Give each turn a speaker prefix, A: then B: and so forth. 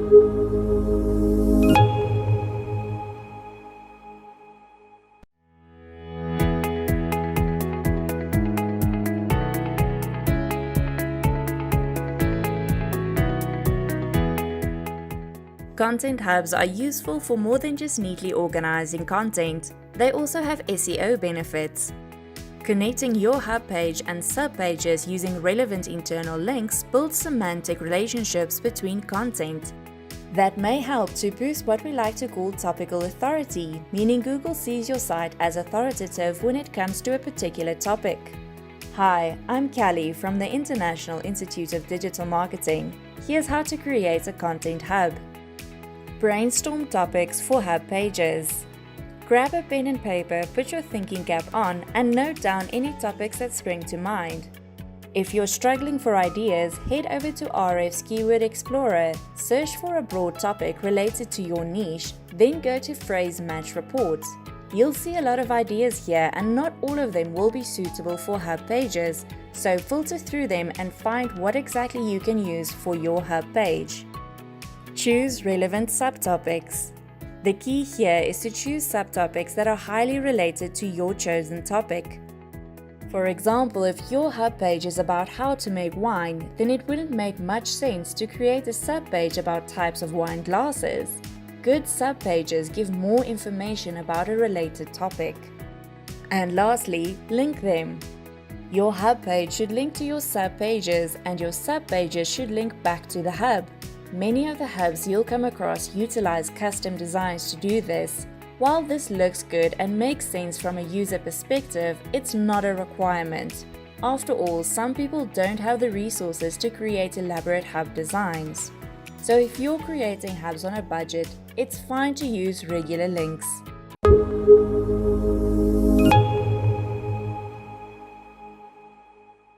A: Content hubs are useful for more than just neatly organizing content. They also have SEO benefits. Connecting your hub page and subpages using relevant internal links builds semantic relationships between content. That may help to boost what we like to call topical authority, meaning Google sees your site as authoritative when it comes to a particular topic. Hi, I'm Callie from the International Institute of Digital Marketing. Here's how to create a content hub. Brainstorm topics for hub pages. Grab a pen and paper, put your thinking cap on, and note down any topics that spring to mind. If you're struggling for ideas, head over to RF's Keyword Explorer, search for a broad topic related to your niche, then go to Phrase Match Reports. You'll see a lot of ideas here, and not all of them will be suitable for hub pages, so filter through them and find what exactly you can use for your hub page. Choose relevant subtopics. The key here is to choose subtopics that are highly related to your chosen topic. For example, if your hub page is about how to make wine, then it wouldn't make much sense to create a subpage about types of wine glasses. Good subpages give more information about a related topic. And lastly, link them. Your hub page should link to your subpages, and your subpages should link back to the hub. Many of the hubs you'll come across utilize custom designs to do this. While this looks good and makes sense from a user perspective, it's not a requirement. After all, some people don't have the resources to create elaborate hub designs. So if you're creating hubs on a budget, it's fine to use regular links.